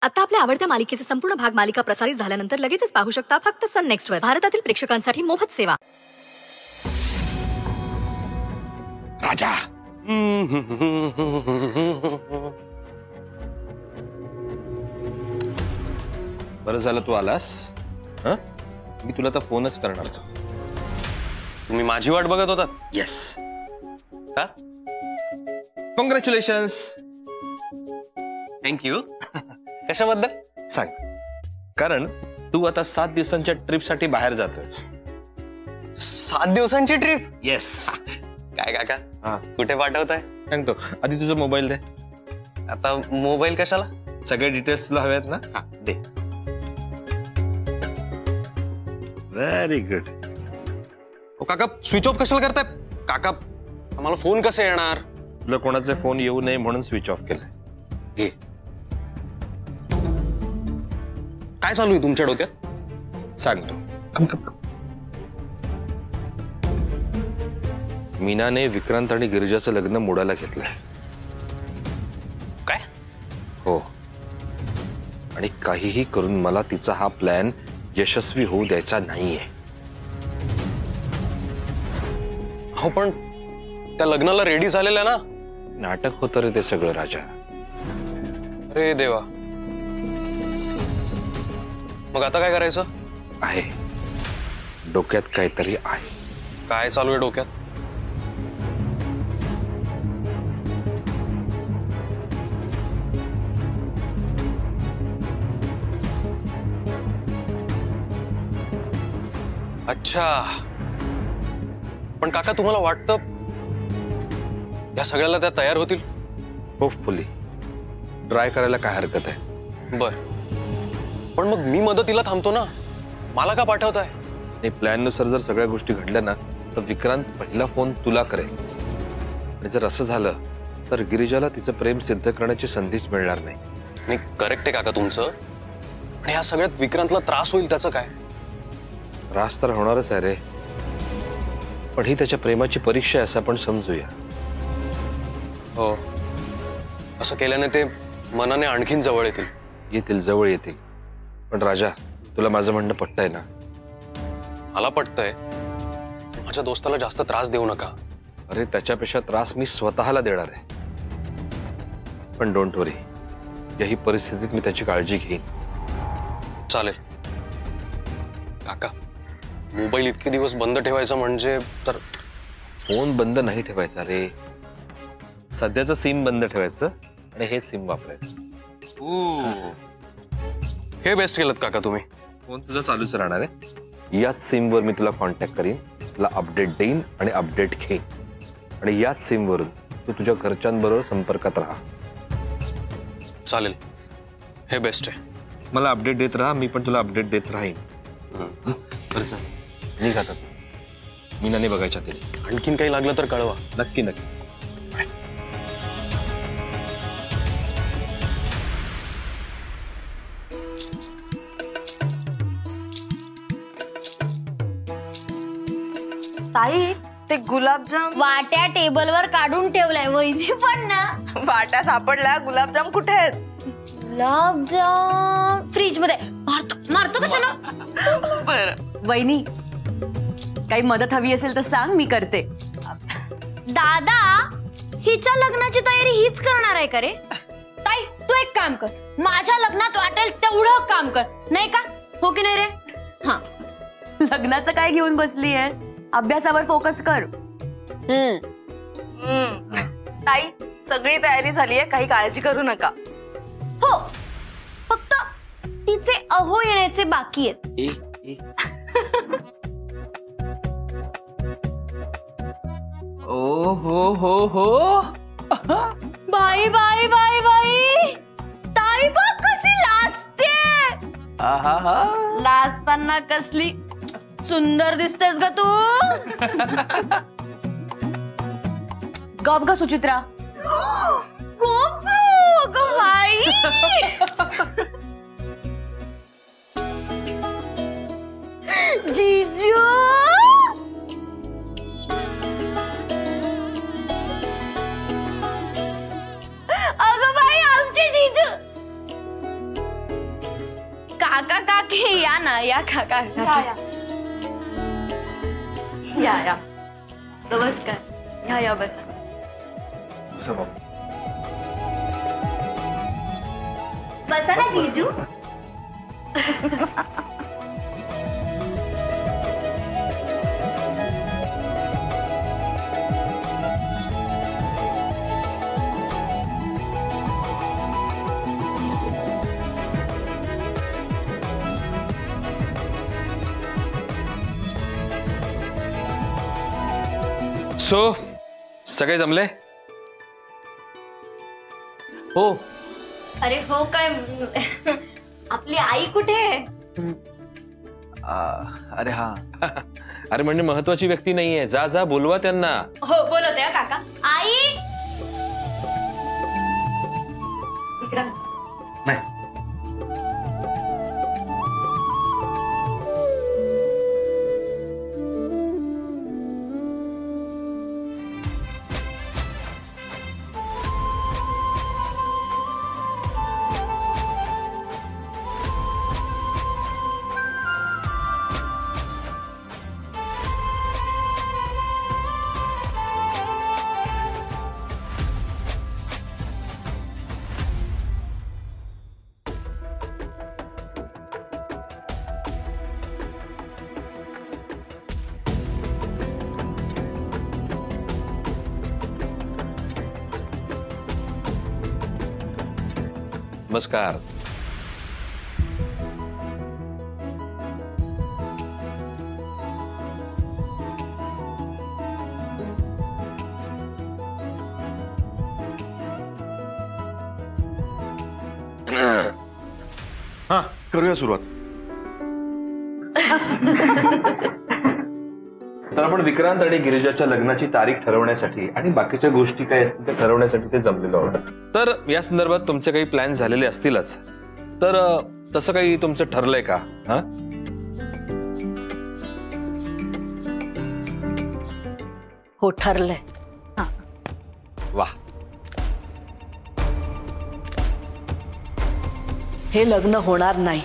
आता आपल्या आवडत्या मालिकेचे संपूर्ण भाग मालिका प्रसारित झाल्यानंतर लगेचच पाहू शकता फक्त सन नेक्स्ट वर. भारतातील प्रेक्षकांसाठी मोफत सेवा. राजा बरं झालं तू आलास. मी तुला तर फोनच करणार होतो. तुम्ही माझी वाट बघत होतात? येस. का? कॉंग्रॅच्युलेशन्स. थँक्यू. कशाबद्दल सांग. कारण तू आता 7 दिवसांच्या ट्रिप साठी बाहेर जातोयस. 7 दिवसांची ट्रिप? येस. काय काका? कुठे पाठवताय? सांगतो. आधी तुझा मोबाईल दे. आता मोबाईल कशाला? सगळे डिटेल्स तुला हवे आहेत ना? दे. Very good. काका स्विच ऑफ कशाला करताय? काका आम्हाला फोन कसे येणार? तुला कोणाचे फोन येऊ नये म्हणून स्विच ऑफ केलाय. हे काय चालू आहे तुमच्या डोक्यात? सांगतो. मीनाने विक्रांत आणि गिरिजाचं लग्न मोडायला घेतलंय. काय? हो. आणि काहीही करून मला तिचा हा प्लॅन यशस्वी होऊ द्यायचा नाहीये. हो पण त्या लग्नाला रेडी झालेला ना? नाटक होतं रे ते सगळं राजा. अरे देवा. मग आता काय करायचं? आहे डोक्यात काहीतरी आहे. काय चालू आहे डोक्यात? अच्छा. पण काका तुम्हाला वाटतं या सगळ्याला त्या तयार होतील? होपफुली. ट्राय करायला काय हरकत आहे. बर. पण मग मी मदतीला थांबतो ना. मला का पाठवताय? आणि प्लॅन नुसार जर सगळ्या गोष्टी घडल्या ना तर विक्रांत पहिला फोन तुला करेल. आणि जर असं झालं तर गिरिजाला तिचं प्रेम सिद्ध करण्याची संधीच मिळणार नाही. मी करेक्ट आहे काका तुमचं. पण या सगळ्यात विक्रांतला त्रास होईल त्याचं काय? त्रास तर होणारच आहे रे. पण ही त्याच्या प्रेमाची परीक्षा आहे असं आपण समजूया. हो. असं केल्याने ते मनाने आणखीन जवळ येतील. येतील, जवळ येतील. पण राजा तुला माझं म्हणणं पटतंय ना? मला पटतंय. माझ्या दोस्ताला जास्त त्रास देऊ नका. अरे त्याच्यापेक्षा त्रास मी स्वतःला देणार आहे. पण डोंट वरी. याही परिस्थितीत मी त्याची काळजी घेईन. चालेल. काका मोबाईल इतके दिवस बंद ठेवायचा म्हणजे तर? फोन बंद नाही ठेवायचा रे. सध्याचं सिम बंद ठेवायचं आणि हे सिम वापरायचं. हे बेस्ट केलं काका तुम्ही. फोन तुझा चालूच राहणार आहे. याच सिम वर मी तुला कॉन्टॅक्ट करीन, तुला अपडेट देईन आणि अपडेट घेईन. आणि याच सिम वरून तू तुझ्या घरच्यांबरोबर संपर्कात राहा. चालेल. हे बेस्ट आहे. मला अपडेट देत राहा. मी पण तुला अपडेट देत राहीन. निघातात. मीनाने बघायच्या तरी. आणखीन काही लागलं तर कळवा. नक्की नक्की. ताई ते गुलाबजाम वाट्या टेबलवर काढून ठेवलाय. वहिनी पण ना. वाट्या सापडल्या. गुलाबजाम कुठे आहेत? गुलाबजाम फ्रीज मध्ये. मारतो कशाला? बरं. वहिनी काही मदत हवी असेल तर सांग, मी करते. दादा हिच्या लग्नाची तयारी हीच करणार आहे का रे? ताई तू एक काम कर. माझ्या लग्नात वाटेल तेवढं काम कर. नाही का? हो की नाही रे? हा. लग्नाचं काय घेऊन बसली आहेस? अभ्यासावर फोकस कर. ताई सगळी तयारी झालीये. काही काळजी करू नका. हो. फक्त तिचे अहो येण्याचे बाकी आहेत. ओ हो. बाई बाई बाई बाई. ताई बघ कशी लाजते. लाजताना कसली सुंदर दिसतेस ग तू. गप ग सुचित्रा. अगं बाई. जीजू. अगं बाई आमचे जीजू. काका काकी या ना, या काका काकी. या नमस्कार. या बस. बसा ना जीजू. सो सगळे जमले? हो. अरे हो काय आपली आई कुठे आहे? अरे हा. अरे म्हणजे महत्वाची व्यक्ती नाहीये. जा जा बोलवा त्यांना. हो बोलवते हा काका. आई नमस्कार. हा करूया सुरुवात. तर आपण विक्रांत आणि गिरिजाच्या लग्नाची तारीख ठरवण्यासाठी आणि बाकीच्या गोष्टी काय असतील ते ठरवण्यासाठी ते जमलेलो आहोत. तर या संदर्भात तुमचे काही प्लॅन झालेले असतीलच. तर तसं काही तुमचं ठरलंय का? हा हो ठरलंय. वा. हे लग्न होणार नाही.